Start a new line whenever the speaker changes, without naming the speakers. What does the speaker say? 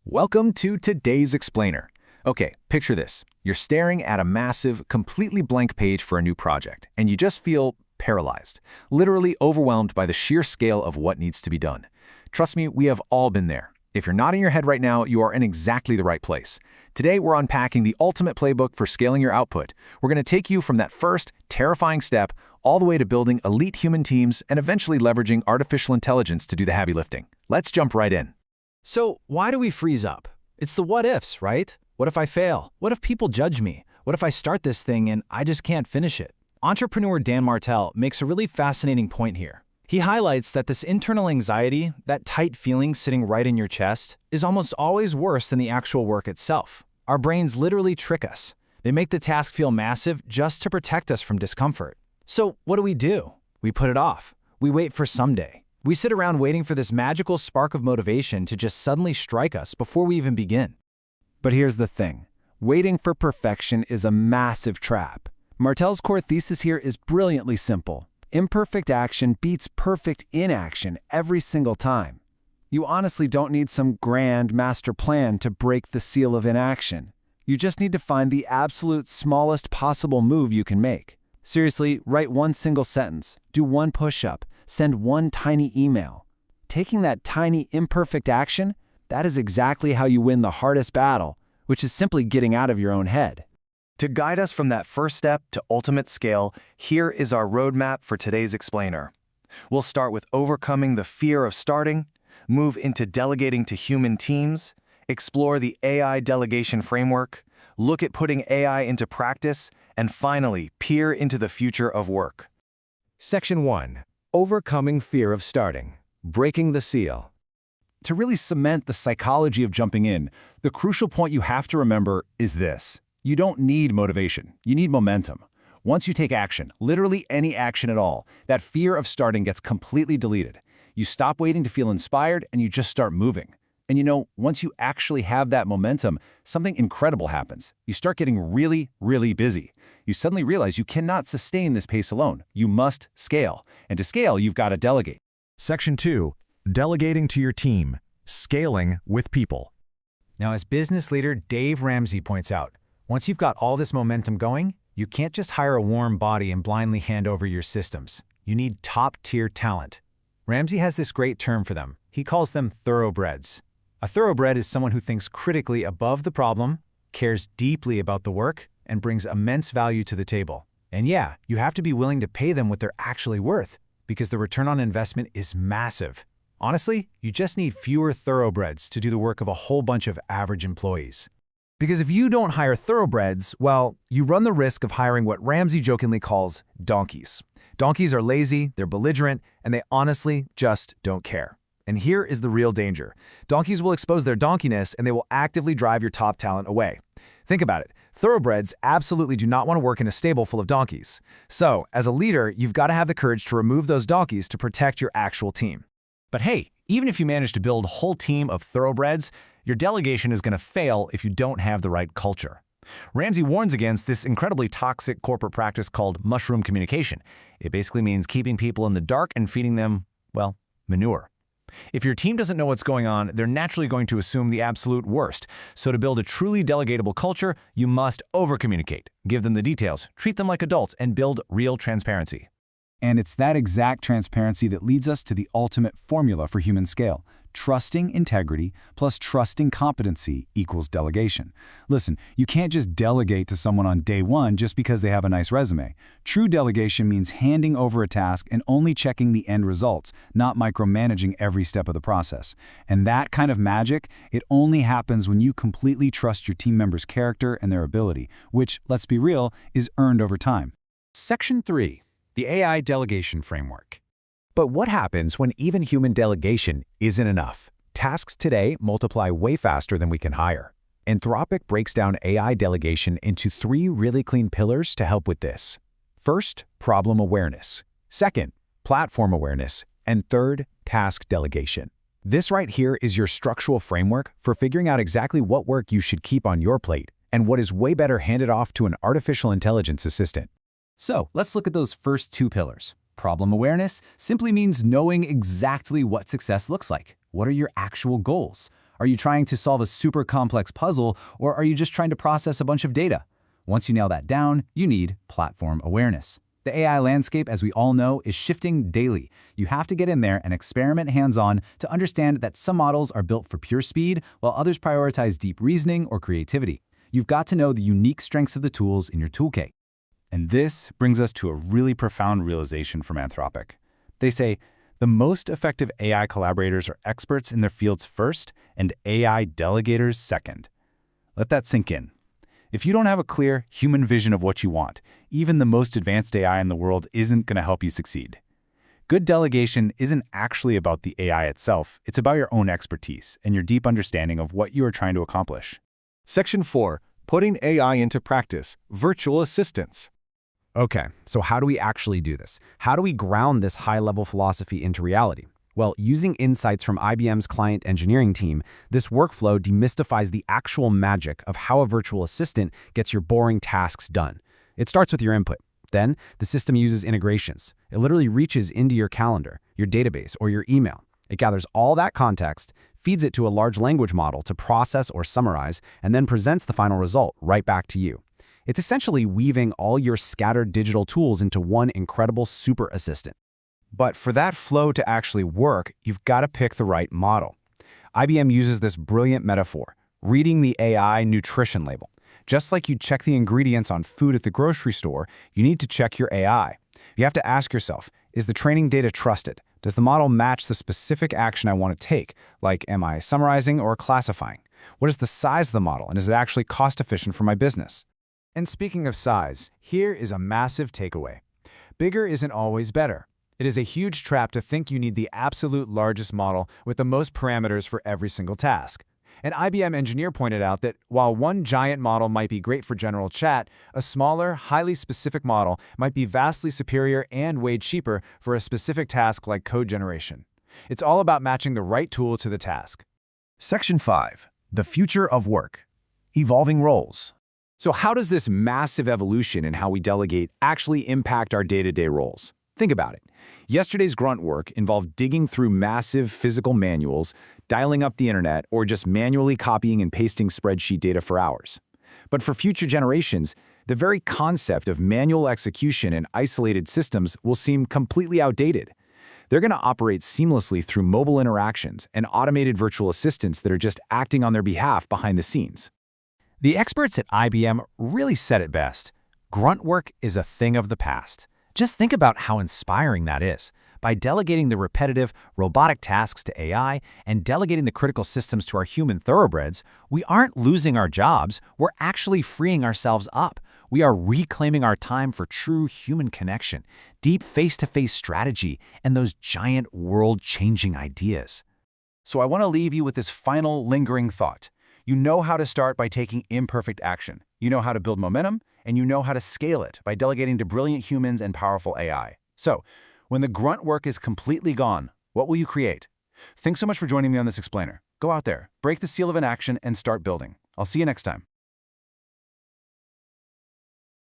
Welcome to today's explainer. Okay, picture this. You're staring at a massive, completely blank page for a new project, and you just feel paralyzed, literally overwhelmed by the sheer scale of what needs to be done. Trust me, we have all been there. If you're nodding your head right now, you are in exactly the right place. Today, we're unpacking the ultimate playbook for scaling your output. We're going to take you from that first, terrifying step all the way to building elite human teams and eventually leveraging artificial intelligence to do the heavy lifting. Let's jump right in.
So why do we freeze up? It's the what ifs, right? What if I fail? What if people judge me? What if I start this thing and I just can't finish it? Entrepreneur Dan Martell makes a really fascinating point here. He highlights that this internal anxiety, that tight feeling sitting right in your chest, is almost always worse than the actual work itself. Our brains literally trick us. They make the task feel massive just to protect us from discomfort. So what do? We put it off. We wait for someday. We sit around waiting for this magical spark of motivation to just suddenly strike us before we even begin.
But here's the thing. Waiting for perfection is a massive trap. Martell's core thesis here is brilliantly simple. Imperfect action beats perfect inaction every single time. You honestly don't need some grand master plan to break the seal of inaction. You just need to find the absolute smallest possible move you can make. Seriously, write one single sentence, do one push-up, send one tiny email. Taking that tiny imperfect action, that is exactly how you win the hardest battle, which is simply getting out of your own head.
To guide us from that first step to ultimate scale, here is our roadmap for today's explainer. We'll start with overcoming the fear of starting, move into delegating to human teams, explore the AI delegation framework, look at putting AI into practice, and finally, peer into the future of work.
Section 1. Overcoming fear of starting. Breaking the seal.
To really cement the psychology of jumping in, the crucial point you have to remember is this. You don't need motivation. You need momentum. Once you take action, literally any action at all, that fear of starting gets completely deleted. You stop waiting to feel inspired and you just start moving. And you know, once you actually have that momentum, something incredible happens. You start getting really, really busy. You suddenly realize you cannot sustain this pace alone. You must scale. And to scale, you've got to delegate.
Section 2. Delegating to your team. Scaling with people.
Now, as business leader Dave Ramsey points out, once you've got all this momentum going, you can't just hire a warm body and blindly hand over your systems. You need top-tier talent. Ramsey has this great term for them. He calls them thoroughbreds. A thoroughbred is someone who thinks critically above the problem, cares deeply about the work, and brings immense value to the table. And yeah, you have to be willing to pay them what they're actually worth, because the return on investment is massive. Honestly, you just need fewer thoroughbreds to do the work of a whole bunch of average employees.
Because if you don't hire thoroughbreds, well, you run the risk of hiring what Ramsey jokingly calls donkeys. Donkeys are lazy, they're belligerent, and they honestly just don't care. And here is the real danger. Donkeys will expose their donkeyness and they will actively drive your top talent away. Think about it. Thoroughbreds absolutely do not want to work in a stable full of donkeys. So, as a leader, you've got to have the courage to remove those donkeys to protect your actual team.
But hey, even if you manage to build a whole team of thoroughbreds, your delegation is going to fail if you don't have the right culture. Ramsey warns against this incredibly toxic corporate practice called mushroom communication. It basically means keeping people in the dark and feeding them, well, manure. If your team doesn't know what's going on, they're naturally going to assume the absolute worst. So to build a truly delegatable culture, you must over-communicate, give them the details, treat them like adults, and build real transparency.
And it's that exact transparency that leads us to the ultimate formula for human scale. Trusting integrity plus trusting competency equals delegation. Listen, you can't just delegate to someone on day one just because they have a nice resume. True delegation means handing over a task and only checking the end results, not micromanaging every step of the process. And that kind of magic, it only happens when you completely trust your team members' character and their ability, which, let's be real, is earned over time.
Section 3. The AI delegation framework. But what happens when even human delegation isn't enough? Tasks today multiply way faster than we can hire. Anthropic breaks down AI delegation into 3 really clean pillars to help with this. First, problem awareness. Second, platform awareness. And third, task delegation. This right here is your structural framework for figuring out exactly what work you should keep on your plate and what is way better handed off to an artificial intelligence assistant.
So, let's look at those first 2 pillars. Problem awareness simply means knowing exactly what success looks like. What are your actual goals?
Are you trying to solve a super complex puzzle, or are you just trying to process a bunch of data? Once you nail that down, you need platform awareness. The AI landscape, as we all know, is shifting daily. You have to get in there and experiment hands-on to understand that some models are built for pure speed, while others prioritize deep reasoning or creativity. You've got to know the unique strengths of the tools in your toolkit. And this brings us to a really profound realization from Anthropic. They say, the most effective AI collaborators are experts in their fields first and AI delegators second. Let that sink in. If you don't have a clear human vision of what you want, even the most advanced AI in the world isn't going to help you succeed. Good delegation isn't actually about the AI itself, it's about your own expertise and your deep understanding of what you are trying to accomplish.
Section 4. Putting AI into practice. Virtual assistants.
Okay, so how do we actually do this? How do we ground this high-level philosophy into reality? Well, using insights from IBM's client engineering team, this workflow demystifies the actual magic of how a virtual assistant gets your boring tasks done. It starts with your input. Then, the system uses integrations. It literally reaches into your calendar, your database, or your email. It gathers all that context, feeds it to a large language model to process or summarize, and then presents the final result right back to you. It's essentially weaving all your scattered digital tools into one incredible super assistant. But for that flow to actually work, you've got to pick the right model. IBM uses this brilliant metaphor, reading the AI nutrition label. Just like you check the ingredients on food at the grocery store, you need to check your AI. You have to ask yourself, is the training data trusted? Does the model match the specific action I want to take? Like, am I summarizing or classifying? What is the size of the model, and is it actually cost-efficient for my business? And speaking of size, here is a massive takeaway. Bigger isn't always better. It is a huge trap to think you need the absolute largest model with the most parameters for every single task. An IBM engineer pointed out that while one giant model might be great for general chat, a smaller, highly specific model might be vastly superior and way cheaper for a specific task like code generation. It's all about matching the right tool to the task.
Section 5. The future of work. Evolving roles.
So how does this massive evolution in how we delegate actually impact our day-to-day roles? Think about it. Yesterday's grunt work involved digging through massive physical manuals, dialing up the internet, or just manually copying and pasting spreadsheet data for hours. But for future generations, the very concept of manual execution in isolated systems will seem completely outdated. They're going to operate seamlessly through mobile interactions and automated virtual assistants that are just acting on their behalf behind the scenes. The experts at IBM really said it best. Grunt work is a thing of the past. Just think about how inspiring that is. By delegating the repetitive, robotic tasks to AI and delegating the critical systems to our human thoroughbreds, we aren't losing our jobs, we're actually freeing ourselves up. We are reclaiming our time for true human connection, deep face-to-face strategy, and those giant world-changing ideas.
So I want to leave you with this final lingering thought. You know how to start by taking imperfect action. You know how to build momentum, and you know how to scale it by delegating to brilliant humans and powerful AI. So, when the grunt work is completely gone, what will you create? Thanks so much for joining me on this explainer. Go out there, break the seal of inaction, and start building. I'll see you next time.